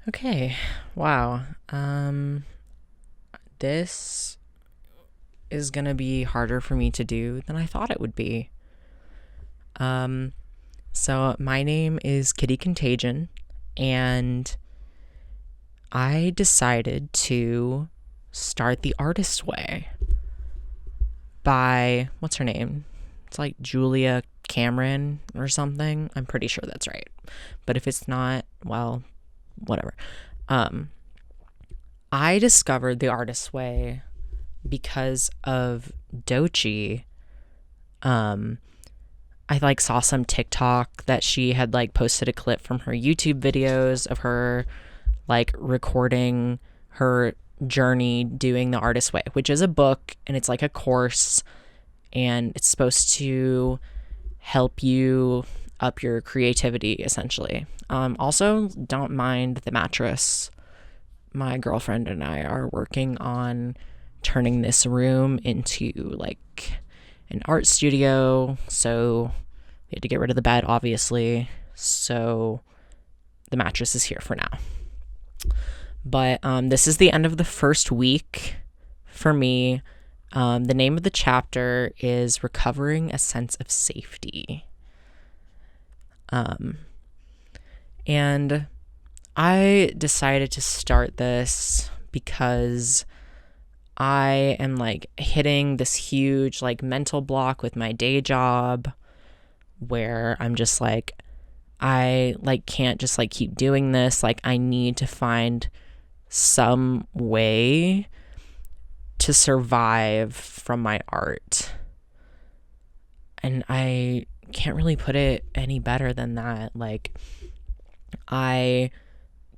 Okay. Wow. This is going to be harder for me to do than I thought it would be. Um, so my name is Kitty Contagion, and I decided to start the artist way by, what's her name? It's like Julia Cameron or something. I'm pretty sure that's right. But if it's not, well, whatever. Um, I discovered the artist way because of Dochi. Um, I saw some TikTok that she had posted a clip from her YouTube videos of her recording her journey doing the artist way, which is a book and it's like a course, and it's supposed to help you up your creativity essentially. Also, don't mind the mattress. My girlfriend and I are working on turning this room into an art studio. So we had to get rid of the bed, obviously. So the mattress is here for now. But this is the end of the first week for me. The name of the chapter is Recovering a Sense of Safety. And I decided to start this because I am hitting this huge mental block with my day job where I'm just I can't just keep doing this. I need to find some way to survive from my art. And I can't really put it any better than that. I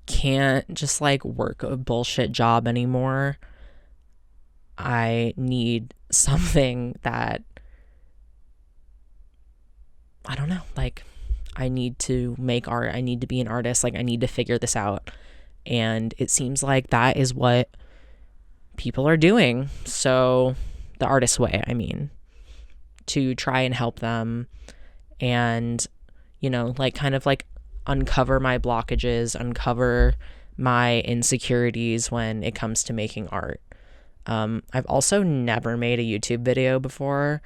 can't just work a bullshit job anymore. I need something that, I don't know, I need to make art. I need to be an artist. I need to figure this out. And it seems like that is what people are doing. So the artist way, I mean, to try and help them and, uncover my blockages, uncover my insecurities when it comes to making art. I've also never made a YouTube video before,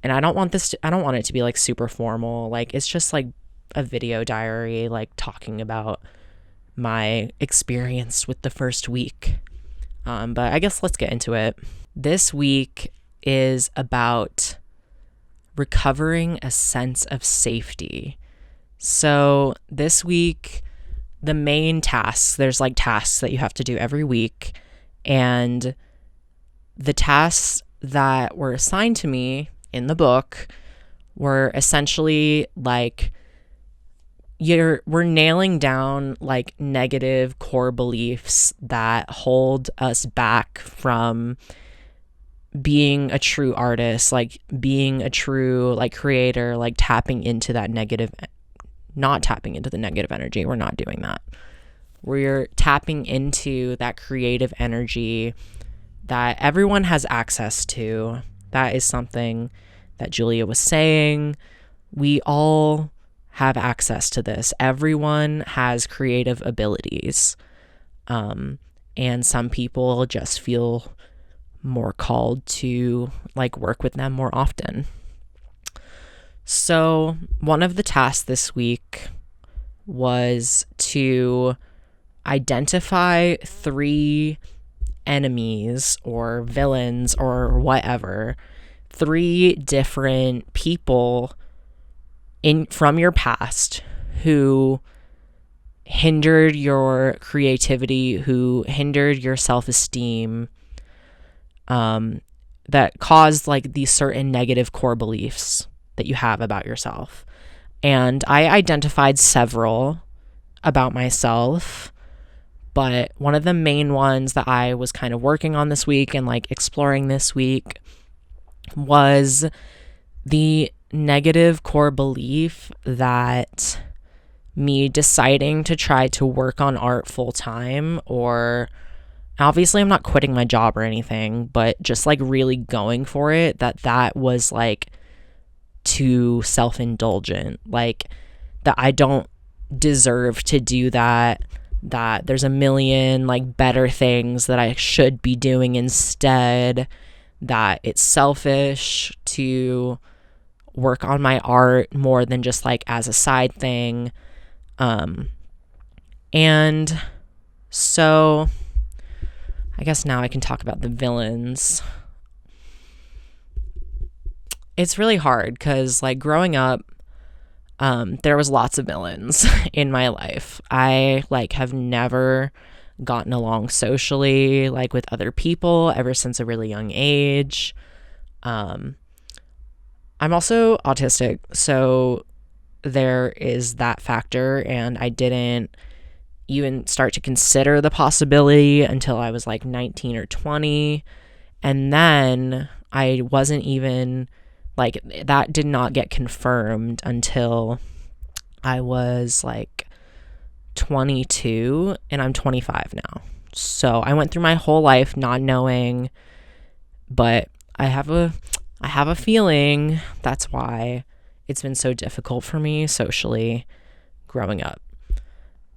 and I don't want it to be super formal. It's just a video diary, talking about my experience with the first week. But I guess let's get into it. This week is about recovering a sense of safety. So this week, the main tasks, there's tasks that you have to do every week, and the tasks that were assigned to me in the book were essentially we're nailing down negative core beliefs that hold us back from being a true artist, being a true creator, tapping into that negative, not tapping into the negative energy. We're not doing that. We're tapping into that creative energy that everyone has access to. That is something that Julia was saying. We all have access to this. Everyone has creative abilities. And some people just feel more called to work with them more often. So one of the tasks this week was to identify 3 enemies or villains or whatever, 3 different people from your past who hindered your creativity, who hindered your self-esteem, that caused these certain negative core beliefs that you have about yourself. And I identified several about myself, but one of the main ones that I was kind of working on this week and exploring this week was the negative core belief that me deciding to try to work on art full time, or obviously I'm not quitting my job or anything, but just really going for it, that was too self-indulgent, that I don't deserve to do that, that there's a million like better things that I should be doing instead, that it's selfish to work on my art more than just like as a side thing. And so I guess now I can talk about the villains. It's really hard because like growing up, there was lots of villains in my life. I like have never gotten along socially like with other people ever since a really young age. I'm also autistic, so there is that factor, and I didn't even start to consider the possibility until I was like 19 or 20. And then I wasn't even like, that did not get confirmed until I was like 22, and I'm 25 now. So I went through my whole life not knowing, but I have a feeling that's why it's been so difficult for me socially growing up.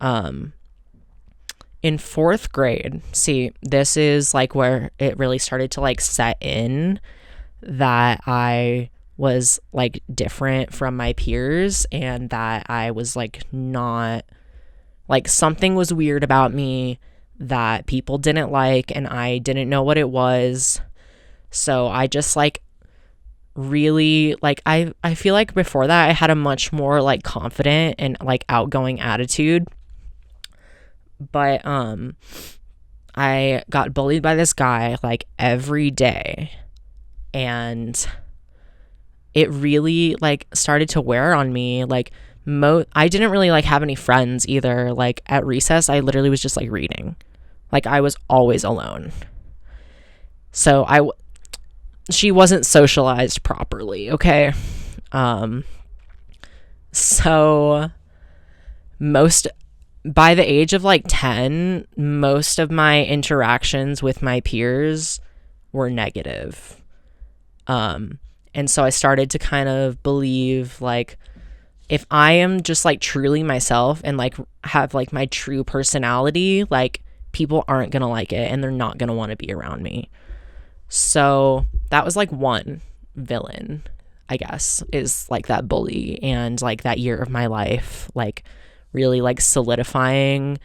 In 4th grade, see, this is like where it really started to like set in that I was like different from my peers, and that I was like not, like something was weird about me that people didn't like, and I didn't know what it was. So I just like really like I feel like before that I had a much more like confident and like outgoing attitude. But I got bullied by this guy like every day, and it really like started to wear on me. Like I didn't really like have any friends either. Like at recess I literally was just like reading. Like I was always alone. So she wasn't socialized properly, okay? So by the age of like 10, most of my interactions with my peers were negative. And so I started to kind of believe like, if I am just like truly myself and like have like my true personality, like people aren't gonna like it and they're not gonna want to be around me. So that was like one villain, I guess, is like that bully, and like that year of my life, like really like solidifying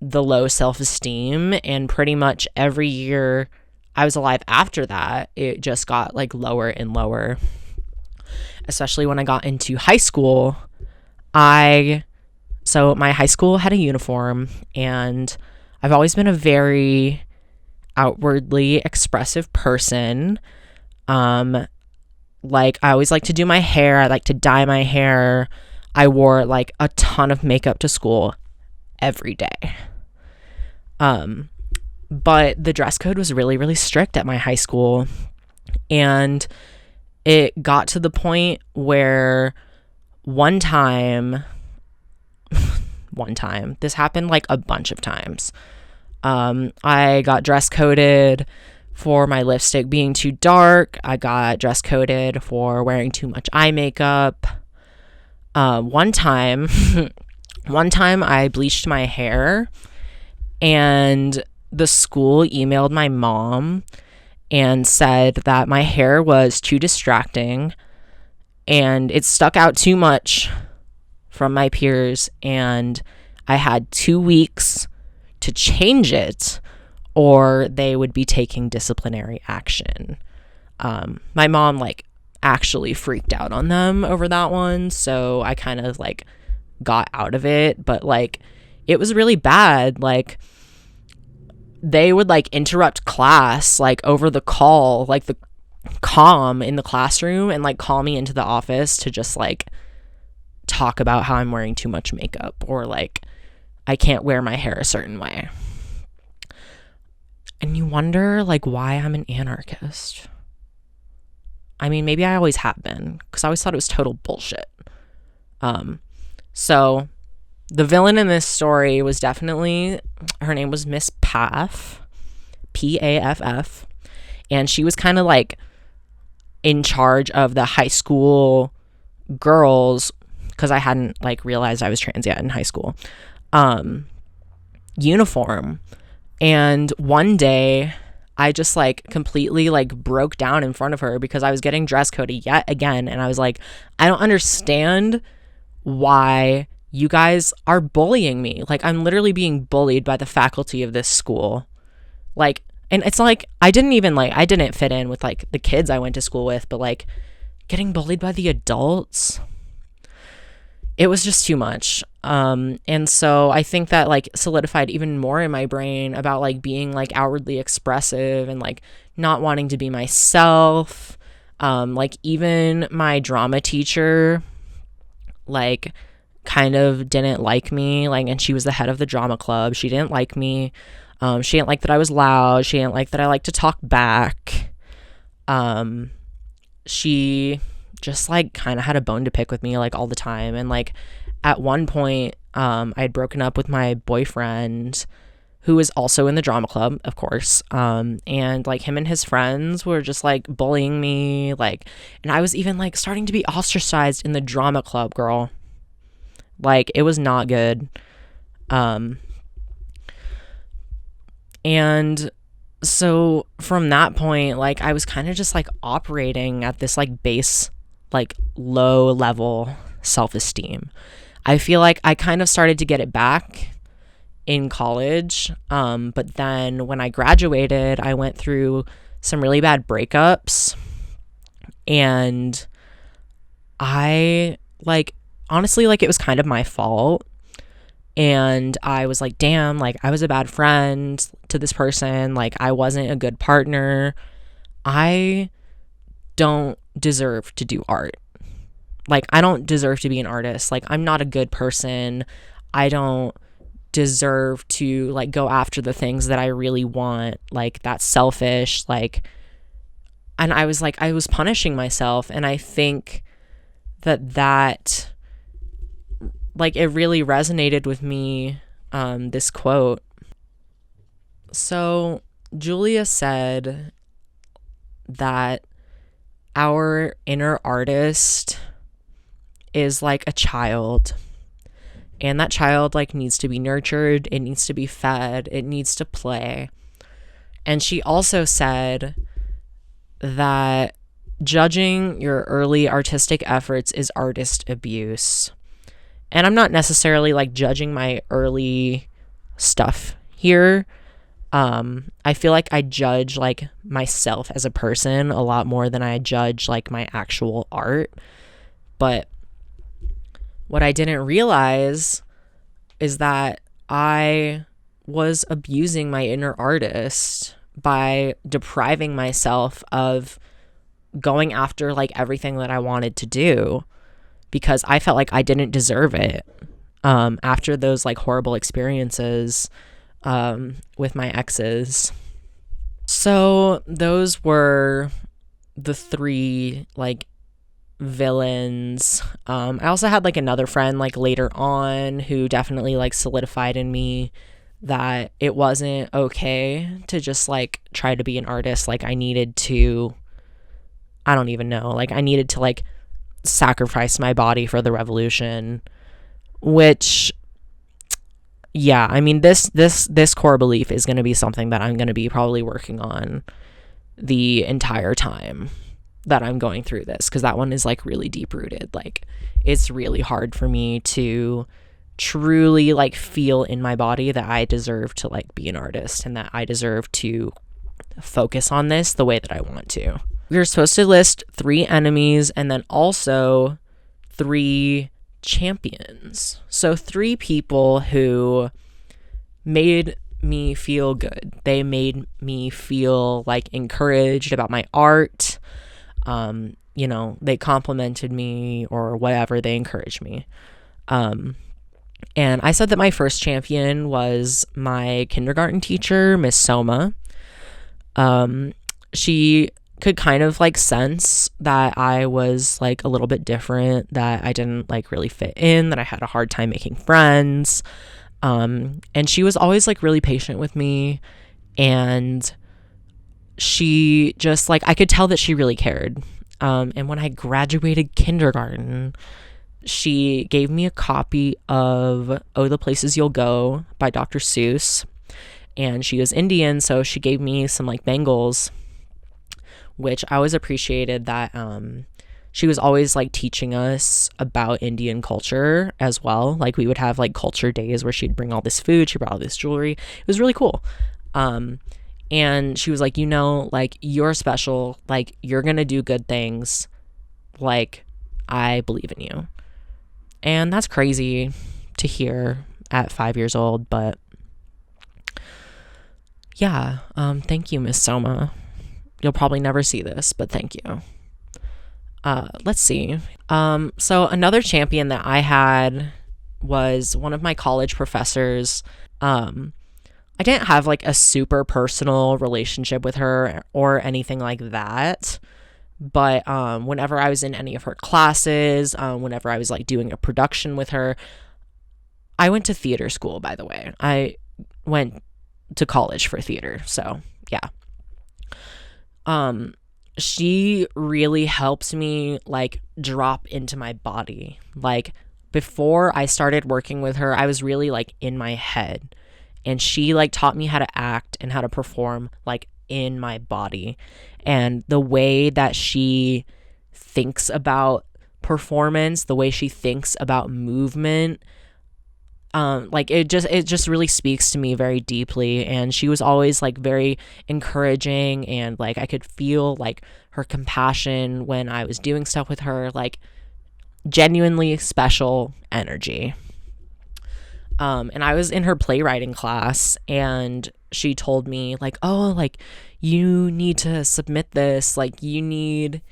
the low self-esteem. And pretty much every year I was alive after that, it just got like lower and lower, especially when I got into high school. So my high school had a uniform, and I've always been a very outwardly expressive person. Like I always like to do my hair. I like to dye my hair. I wore like a ton of makeup to school every day. But the dress code was really, really strict at my high school. And it got to the point where one time, this happened like a bunch of times. I got dress coded for my lipstick being too dark. I got dress coded for wearing too much eye makeup. One time I bleached my hair, and the school emailed my mom and said that my hair was too distracting and it stuck out too much from my peers, and I had 2 weeks to change it or they would be taking disciplinary action. My mom like actually freaked out on them over that one, so I kind of like got out of it. But like it was really bad. Like they would like interrupt class like over the call, like the comm in the classroom, and like call me into the office to just like talk about how I'm wearing too much makeup, or like I can't wear my hair a certain way. And you wonder like why I'm an anarchist. I mean, maybe I always have been, because I always thought it was total bullshit. So the villain in this story was definitely, her name was Miss Paff, Paff, and she was kind of like in charge of the high school girls, because I hadn't like realized I was trans yet in high school. uniform. And one day I just like completely like broke down in front of her because I was getting dress coded yet again. And I was like, I don't understand why you guys are bullying me. Like, I'm literally being bullied by the faculty of this school. Like, and it's like, I didn't fit in with like the kids I went to school with, but like getting bullied by the adults, it was just too much. And so I think that like solidified even more in my brain about like being like outwardly expressive and like not wanting to be myself. Like even my drama teacher, like kind of didn't like me, like, and she was the head of the drama club. She didn't like me. She didn't like that I was loud. She didn't like that I like to talk back. She just like kind of had a bone to pick with me like all the time. And like at one point, I had broken up with my boyfriend, who was also in the drama club, of course. And like him and his friends were just like bullying me, like, and I was even like starting to be ostracized in the drama club, girl. Like, it was not good. And so from that point, like, I was kind of just like operating at this like base, like low level self-esteem. I feel like I kind of started to get it back in college. But then when I graduated, I went through some really bad breakups, and I like, honestly, like, it was kind of my fault. And I was like, damn, like, I was a bad friend to this person. Like, I wasn't a good partner. I don't deserve to do art. Like, I don't deserve to be an artist. Like, I'm not a good person. I don't deserve to, like, go after the things that I really want. Like, that's selfish. Like, and I was like, I was punishing myself. And I think that like, it really resonated with me, this quote. So Julia said that our inner artist is like a child, and that child like needs to be nurtured, it needs to be fed, it needs to play. And she also said that judging your early artistic efforts is artist abuse. And I'm not necessarily like judging my early stuff here. I feel like I judge like myself as a person a lot more than I judge like my actual art. But what I didn't realize is that I was abusing my inner artist by depriving myself of going after like everything that I wanted to do, because I felt like I didn't deserve it, after those like horrible experiences with my exes. So those were the three like villains. I also had like another friend like later on who definitely like solidified in me that it wasn't okay to just like try to be an artist. Like, I needed to, I don't even know, like I needed to like sacrifice my body for the revolution, which, yeah, I mean, this core belief is going to be something that I'm going to be probably working on the entire time that I'm going through this, because that one is like really deep rooted. Like, it's really hard for me to truly like feel in my body that I deserve to like be an artist and that I deserve to focus on this the way that I want to. We were supposed to list 3 enemies and then also 3 champions. So 3 people who made me feel good. They made me feel like encouraged about my art. You know, they complimented me or whatever. They encouraged me. And I said that my first champion was my kindergarten teacher, Miss Soma. She could kind of like sense that I was like a little bit different, that I didn't like really fit in, that I had a hard time making friends. And she was always like really patient with me, and she just like, I could tell that she really cared. And when I graduated kindergarten, she gave me a copy of Oh, the Places You'll Go by Dr. Seuss. And she was Indian, so she gave me some like bangles, which I always appreciated that she was always like teaching us about Indian culture as well. Like we would have like culture days where she'd bring all this food, she brought all this jewelry. It was really cool. And she was like, you know, like you're special, like you're gonna do good things, like I believe in you. And that's crazy to hear at 5 years old, but yeah, thank you, Miss Soma. You'll probably never see this, but thank you. Let's see. So another champion that I had was one of my college professors. I didn't have like a super personal relationship with her or anything like that. But whenever I was in any of her classes, whenever I was like doing a production with her, I went to theater school, by the way. I went to college for theater. So yeah. She really helps me like drop into my body. Like before I started working with her, I was really like in my head, and she like taught me how to act and how to perform like in my body. And the way that she thinks about performance, the way she thinks about movement, like it just really speaks to me very deeply. And she was always like very encouraging, and like I could feel like her compassion when I was doing stuff with her, like genuinely special energy. And I was in her playwriting class, and she told me like, oh, like you need to submit this, like you need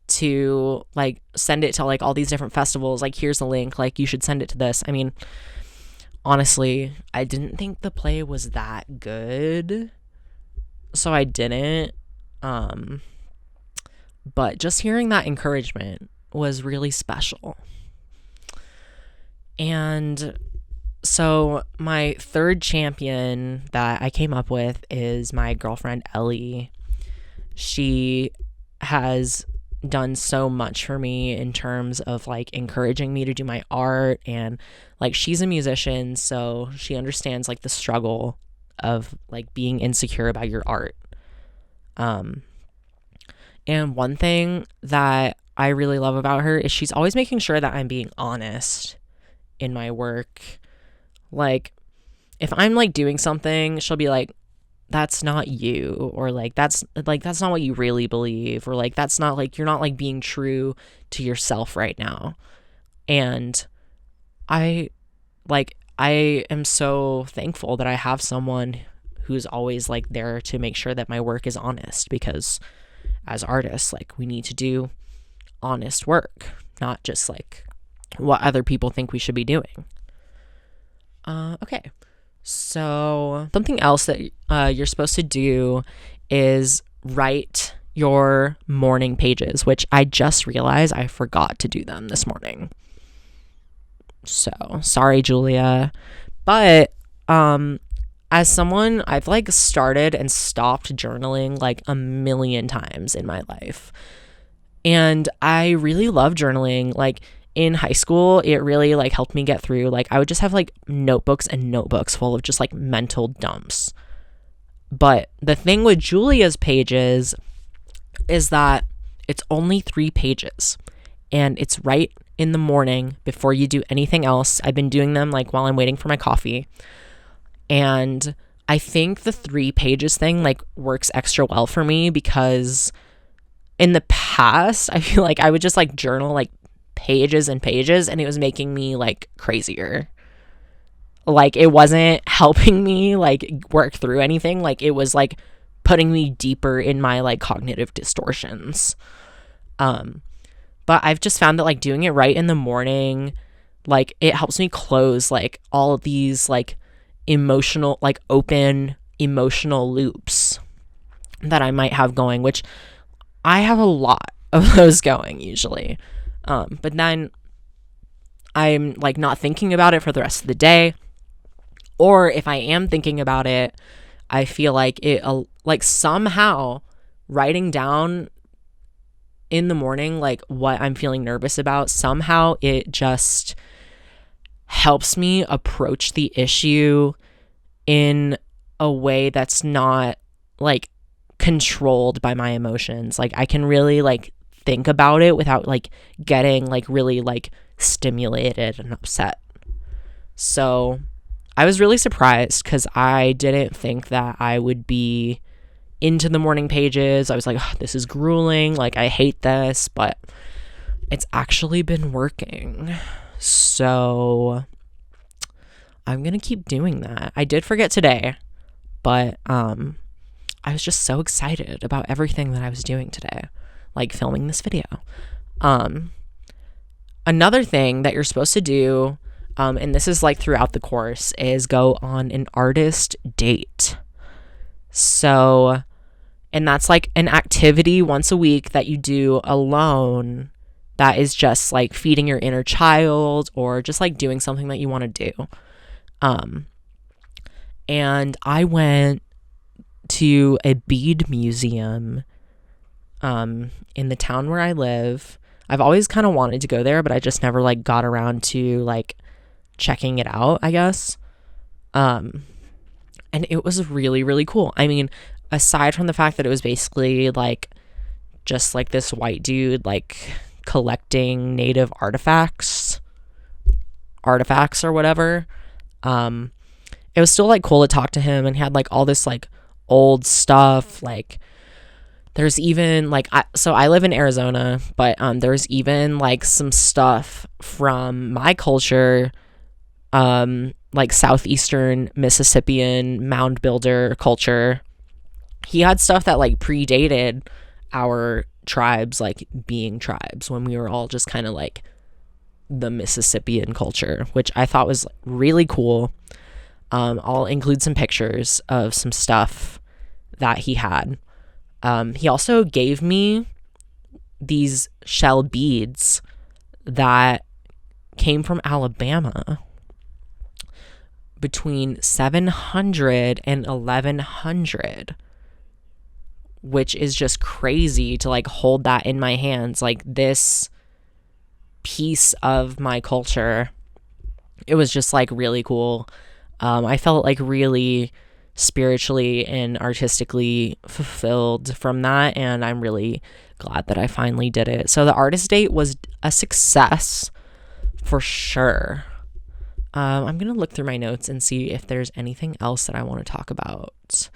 to like send it to like all these different festivals, like here's the link, like you should send it to this. I mean, honestly, I didn't think the play was that good, so I didn't. But just hearing that encouragement was really special. And so my third champion that I came up with is my girlfriend, Ellie. She has done so much for me in terms of like encouraging me to do my art, and like she's a musician, so she understands like the struggle of like being insecure about your art. And one thing that I really love about her is she's always making sure that I'm being honest in my work. Like if I'm like doing something, she'll be like, that's not you, or like that's not what you really believe, or like that's not like, you're not like being true to yourself right now. And I am so thankful that I have someone who's always like there to make sure that my work is honest, because as artists, like we need to do honest work, not just like what other people think we should be doing. Okay. So something else that you're supposed to do is write your morning pages, which I just realized I forgot to do them this morning. So sorry, Julia. But as someone, I've like started and stopped journaling like a million times in my life. And I really love journaling. Like in high school, it really like helped me get through. Like I would just have like notebooks and notebooks full of just like mental dumps. But the thing with Julia's pages is that it's only 3 pages, and it's right in the morning before you do anything else. I've been doing them like while I'm waiting for my coffee. And I think the 3 pages thing like works extra well for me, because in the past, I feel like I would just like journal like pages and pages, and it was making me like crazier. Like it wasn't helping me like work through anything. Like it was like putting me deeper in my like cognitive distortions. But I've just found that like doing it right in the morning, like it helps me close like all of these like emotional, like open emotional loops that I might have going, which I have a lot of those going usually. But then I'm like not thinking about it for the rest of the day. Or if I am thinking about it, I feel like it like somehow writing down in the morning, like what I'm feeling nervous about, somehow it just helps me approach the issue in a way that's not like controlled by my emotions. Like I can really like think about it without like getting like really like stimulated and upset. So I was really surprised because I didn't think that I would be into the morning pages. I was like, oh, this is grueling. Like, I hate this, but it's actually been working. So I'm going to keep doing that. I did forget today, but I was just so excited about everything that I was doing today, like filming this video. Another thing that you're supposed to do, and this is like throughout the course, is go on an artist date. So, and that's like an activity once a week that you do alone that is just like feeding your inner child or just like doing something that you want to do. And I went to a bead museum in the town where I live. I've always kind of wanted to go there, but I just never like got around to like checking it out, I guess. And it was really, really cool. I mean, aside from the fact that it was basically like just like this white dude like collecting native artifacts or whatever, it was still like cool to talk to him, and he had like all this like old stuff. Like there's even like I live in Arizona, but there's even like some stuff from my culture, like southeastern Mississippian mound builder culture. He had stuff that like predated our tribes, like being tribes, when we were all just kind of like the Mississippian culture, which I thought was really cool. I'll include some pictures of some stuff that he had. He also gave me these shell beads that came from Alabama between 700 and 1100, which is just crazy to like hold that in my hands, like this piece of my culture. It was just like really cool. I felt like really spiritually and artistically fulfilled from that, and I'm really glad that I finally did it. So the artist date was a success for sure. I'm gonna look through my notes and see if there's anything else that I want to talk about.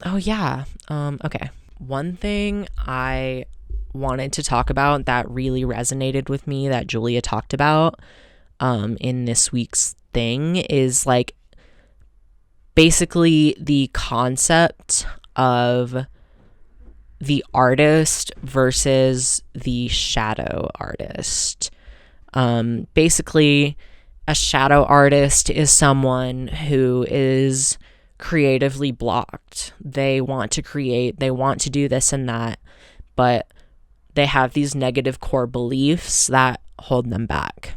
Oh yeah. Okay. One thing I wanted to talk about that really resonated with me that Julia talked about in this week's thing is like basically the concept of the artist versus the shadow artist. Basically, a shadow artist is someone who is creatively blocked. They want to create, they want to do this and that, but they have these negative core beliefs that hold them back.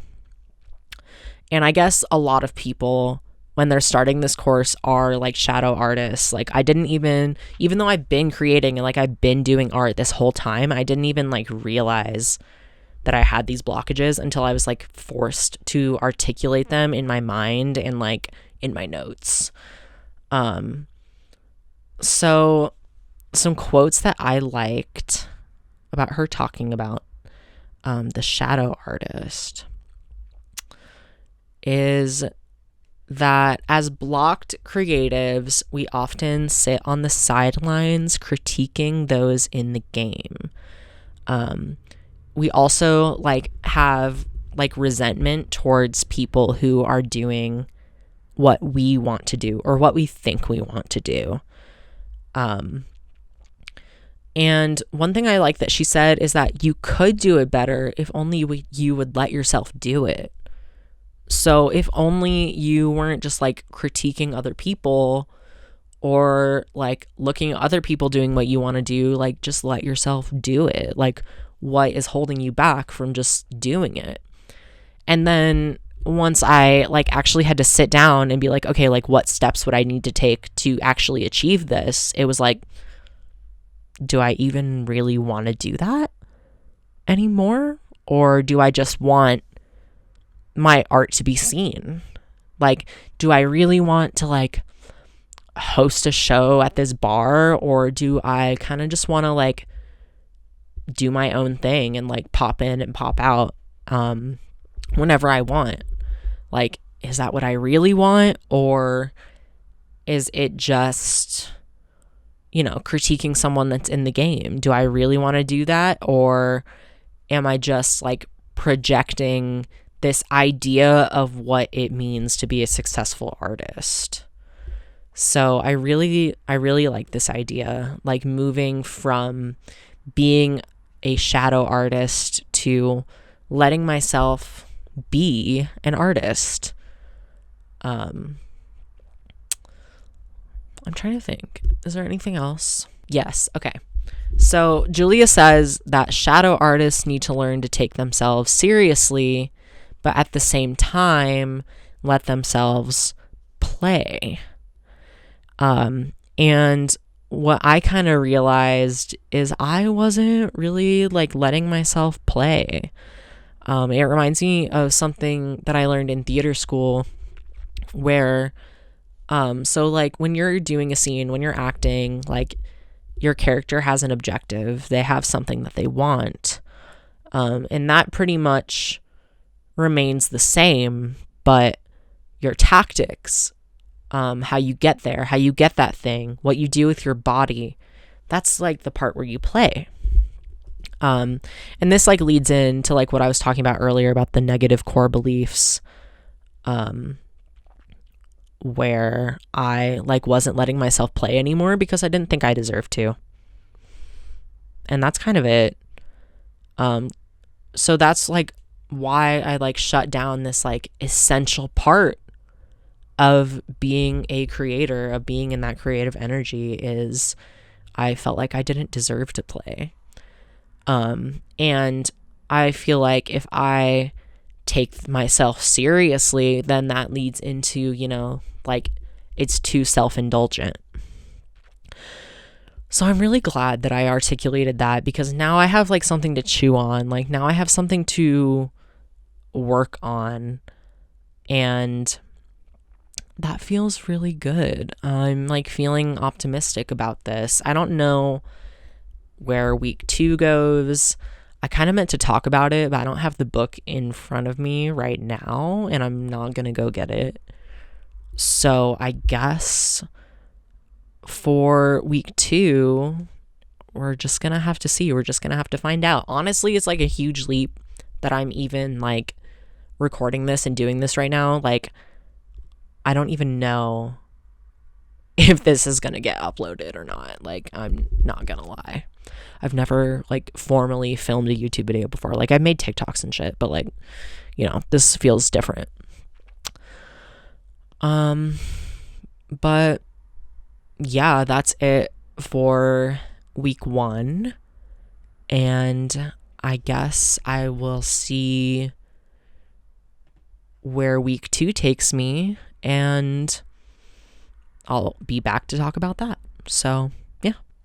And I guess a lot of people, when they're starting this course, are like shadow artists. Like I didn't even though I've been creating and like I've been doing art this whole time, I didn't even like realize that I had these blockages until I was like forced to articulate them in my mind and like in my notes. So some quotes that I liked about her talking about the shadow artist is that as blocked creatives, we often sit on the sidelines critiquing those in the game. We also like have like resentment towards people who are doing what we want to do or what we think we want to do. And one thing I like that she said is that you could do it better if only you would let yourself do it. So if only you weren't just like critiquing other people or like looking at other people doing what you want to do, like just let yourself do it. Like what is holding you back from just doing it? And then once I like actually had to sit down and be like, okay, like what steps would I need to take to actually achieve this? It was like, do I even really want to do that anymore? Or do I just want my art to be seen? Like, do I really want to like host a show at this bar, or do I kind of just want to like do my own thing and like pop in and pop out whenever I want? Like, is that what I really want, or is it just, you know, critiquing someone that's in the game? Do I really want to do that, or am I just like projecting this idea of what it means to be a successful artist? So I really like this idea, like moving from being a shadow artist to letting myself be an artist. I'm trying to think. Is there anything else? Yes. Okay. So Julia says that shadow artists need to learn to take themselves seriously, but at the same time, let themselves play. And what I kind of realized is I wasn't really like letting myself play. It reminds me of something that I learned in theater school where, so like when you're doing a scene, when you're acting, like your character has an objective, they have something that they want. And that pretty much remains the same, but your tactics, how you get there, how you get that thing, what you do with your body, that's like the part where you play. And this like leads into like what I was talking about earlier about the negative core beliefs, where I like wasn't letting myself play anymore because I didn't think I deserved to. And that's kind of it. So that's like why I like shut down this like essential part of being a creator, of being in that creative energy, is I felt like I didn't deserve to play. And I feel like if I take myself seriously, then that leads into, you know, like it's too self-indulgent. So I'm really glad that I articulated that, because now I have like something to chew on. Like now I have something to work on, and that feels really good. I'm like feeling optimistic about this. I don't know where week 2 goes. I kind of meant to talk about it, but I don't have the book in front of me right now, and I'm not going to go get it. So I guess for week 2, we're just going to have to see. We're just going to have to find out. Honestly, it's like a huge leap that I'm even like recording this and doing this right now. Like, I don't even know if this is going to get uploaded or not. Like, I'm not going to lie. I've never like formally filmed a YouTube video before. Like I've made TikToks and shit, but like, you know, this feels different. But yeah, that's it for week 1. And I guess I will see where week 2 takes me, and I'll be back to talk about that. So